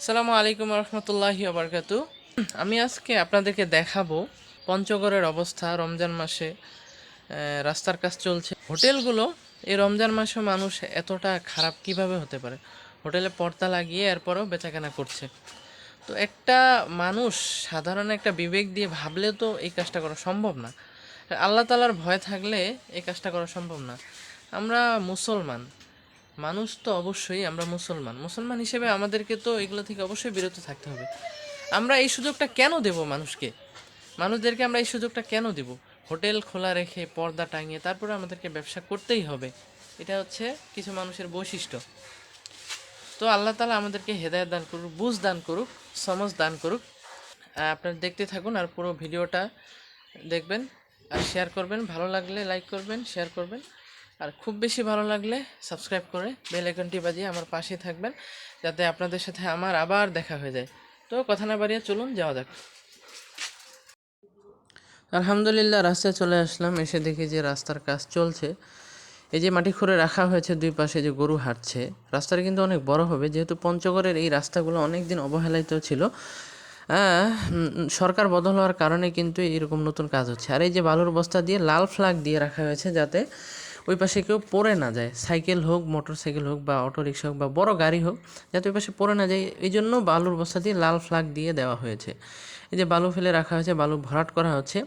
আসসালামু আলাইকুম রহমতুল্লাহি বারকাতু। আমি আজকে আপনাদেরকে দেখাবো পঞ্চগড়ের অবস্থা। রমজান মাসে রাস্তার কাজ চলছে। হোটেলগুলো এই রমজান মাসে মানুষ এতটা খারাপ কিভাবে হতে পারে? হোটেলে পর্দা লাগিয়ে এরপরও বেচাকেনা করছে। তো একটা মানুষ সাধারণ একটা বিবেক দিয়ে ভাবলে তো এই কাজটা করা সম্ভব না। আল্লাহ তাআলার ভয় থাকলে এই কাজটা করা সম্ভব না। আমরা মুসলমান মানুষ, তো অবশ্যই আমরা মুসলমান হিসেবে আমাদেরকে তো এগুলো থেকে অবশ্যই বিরত থাকতে হবে। আমরা এই সুযোগটা কেন দেব মানুষকে? মানুষদেরকে আমরা এই সুযোগটা কেন দেব? হোটেল খোলা রেখে পর্দা টাঙিয়ে তারপরে আমাদেরকে ব্যবসা করতেই হবে, এটা হচ্ছে কিছু মানুষের বৈশিষ্ট্য। তো আল্লাহ তাআলা আমাদেরকে হেদায়েত দান করুক, বুঝ দান করুক, সমঝ দান করুক। আপনারা দেখতে থাকুন আর পুরো ভিডিওটা দেখবেন আর শেয়ার করবেন। ভালো লাগলে লাইক করবেন, শেয়ার করবেন, আর খুব বেশি ভালো লাগলে সাবস্ক্রাইব করে বেল আইকনটি বাজিয়ে আমার পাশে থাকবেন, যাতে আপনাদের সাথে আমার আবার দেখা হয়ে যায়। তো কথা না বাড়িয়ে চলুন যাওয়া যাক। আলহামদুলিল্লাহ রাস্তায় চলে আসলাম। এসে দেখি যে রাস্তার কাজ চলছে। এই যে মাটি খুঁড়ে রাখা হয়েছে, দুই পাশে যে গরু হাঁটছে। রাস্তাটা কিন্তু অনেক বড় হবে, যেহেতু পঞ্চগড়ের এই রাস্তাগুলো অনেক দিন অবহেলিত ছিল। সরকার বদল হওয়ার কারণে কিন্তু এরকম নতুন কাজ হচ্ছে। আর এই যে বালুর বস্তা দিয়ে লাল ফ্ল্যাগ দিয়ে রাখা হয়েছে, যাতে ওই পাশে কেউ পড়ে না যায়। সাইকেল হোক, মোটর সাইকেল হোক, বা অটো রিক্সা হোক, বা বড় গাড়ি হোক, যাতে ওই পাশে পড়ে না যায়। এই জন্য বালুর বস্তা দিয়ে লাল ফ্ল্যাগ দিয়ে দেওয়া হয়েছে। এই যে বালু ফেলে রাখা হয়েছে, বালু ভরাট করা হচ্ছে।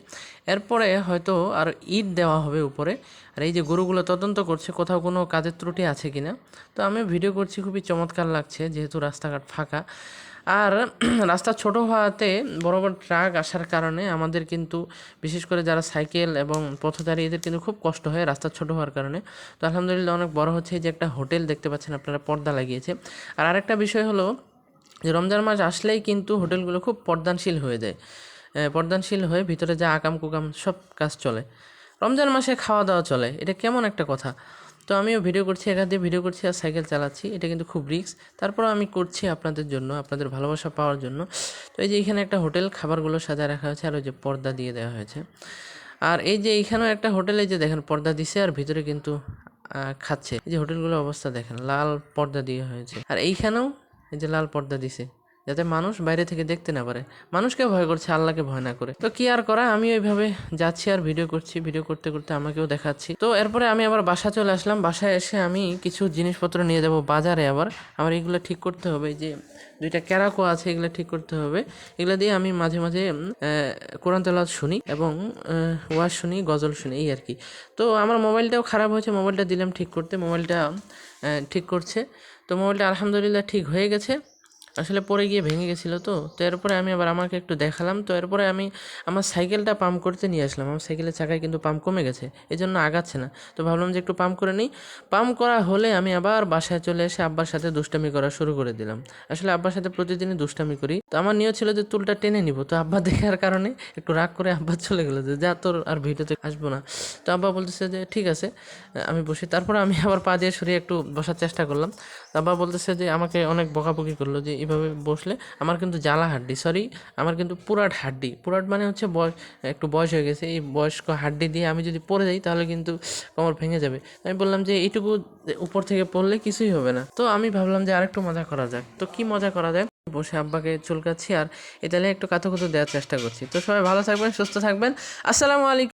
এরপরে হয়তো আর ইট দেওয়া হবে উপরে। আর এই যে গরুগুলো তদন্ত করছে কোথাও কোনো কাজের ত্রুটি আছে কিনা। তো আমি ভিডিও করছি, খুবই চমৎকার লাগছে যেহেতু রাস্তাঘাট ফাঁকা। আর রাস্তা ছোট হওয়াতে বড় বড় ট্রাক আসার কারণে আমাদের কিন্তু, বিশেষ করে যারা সাইকেল এবং পথচারী, এদের কিন্তু খুব কষ্ট হয় রাস্তা ছোট হওয়ার কারণে। তো আলহামদুলিল্লাহ অনেক বড় হচ্ছে। যে একটা হোটেল দেখতে পাচ্ছেন আপনারা, পর্দা লাগিয়েছে। আর আরেকটা বিষয় হলো যে রমজান মাস আসলেই কিন্তু হোটেলগুলো খুব পর্দানশীল হয়ে যায়। পর্দানশীল হয়ে ভিতরে যা আকাম কুকাম সব কাজ চলে। রমজান মাসে খাওয়া দাওয়া চলে, এটা কেমন একটা কথা? তো আমিও ভিডিও করছি, একা দিয়ে ভিডিও করছি আর সাইকেল চালাচ্ছি। এটা কিন্তু খুব রিস্ক, তারপরও আমি করছি আপনাদের জন্য, আপনাদের ভালোবাসা পাওয়ার জন্য। তো এই যে এখানে একটা হোটেল, খাবারগুলো সাজায় রাখা হয়েছে, আর ওই যে পর্দা দিয়ে দেওয়া হয়েছে। আর এই যে এইখানেও একটা হোটেলে যে দেখেন পর্দা দিছে, আর ভিতরে কিন্তু খাচ্ছে। এই যে হোটেলগুলোর অবস্থা দেখেন, লাল পর্দা দিয়ে হয়েছে। আর এইখানেও এই যে লাল পর্দা দিছে, যাতে মানুষ বাইরে থেকে দেখতে না পারে। মানুষকে ভয় করছে, আল্লাহকে ভয় না করে। তো কি আর করা, আমি ওইভাবে যাচ্ছি আর ভিডিও করছি। ভিডিও করতে করতে আমাকেও দেখাচ্ছি। তো এরপরে আমি আবার বাসা চলে আসলাম। বাসায় এসে আমি কিছু জিনিসপত্র নিয়ে যাব বাজারে। আবার আমার এগুলো ঠিক করতে হবে। এই যে দুইটা ক্যারাকো আছে, এগুলো ঠিক করতে হবে। এগুলো দিয়ে আমি মাঝে মাঝে কোরআন তেলাওয়াত শুনি এবং ওয়াজ শুনি, গজল শুনি, এই আর কি। তো আমার মোবাইলটাও খারাপ হয়েছে, মোবাইলটা দিলাম ঠিক করতে। মোবাইলটা ঠিক করছে। তো মোবাইলটা আলহামদুলিল্লাহ ঠিক হয়ে গেছে। আসলে পড়ে গিয়ে ভেঙে গেছিলো। তো এরপরে আমি আবার আমাকে একটু দেখালাম। তো এরপরে আমি আমার সাইকেলটা পাম্প করতে নিয়ে আসলাম। আমার সাইকেলের চাকায় কিন্তু পাম্প কমে গেছে, এই জন্য আগাচ্ছে না। তো ভাবলাম যে একটু পাম্প করে নিই। পাম্প করা হলে আমি আবার বাসায় চলে এসে আব্বার সাথে দুষ্টামি করা শুরু করে দিলাম। আসলে আব্বার সাথে প্রতিদিনই দুষ্টামি করি। তো আমার নিয়ত ছিল যে চুলটা টেনে নিব। তো আব্বা দেখার কারণে একটু রাগ করে আব্বা চলে গেলো যে যা, তোর আর ভিডিওতে আসবো না। তো আব্বা বলতেছে যে ঠিক আছে, আমি বসি। তারপরে আমি আবার পা দিয়ে সরিয়ে একটু বসার চেষ্টা করলাম। তো আব্বা বলতেছে যে আমাকে অনেক বকাবকি করলো যে এইভাবে বসলে আমার কিন্তু জ্বালা হাড্ডি, সরি, আমার কিন্তু পুরাট হাড্ডি। পুরাট মানে হচ্ছে বয়স, একটু বয়স হয়ে গেছে। এই বয়স্ক হাড্ডি দিয়ে আমি যদি পড়ে যাই তাহলে কিন্তু কোমর ভেঙে যাবে। আমি বললাম যে এইটুকু উপর থেকে পড়লে কিছুই হবে না। তো আমি ভাবলাম যে আরেকটু মজা করা যাক। তো কি মজা করা যায়, বসে আব্বাকে চুলকাচ্ছি আর এটালে একটু কাতুকুতু দেওয়ার চেষ্টা করছি। তো সবাই ভালো থাকবেন, সুস্থ থাকবেন। আসসালামু আলাইকুম।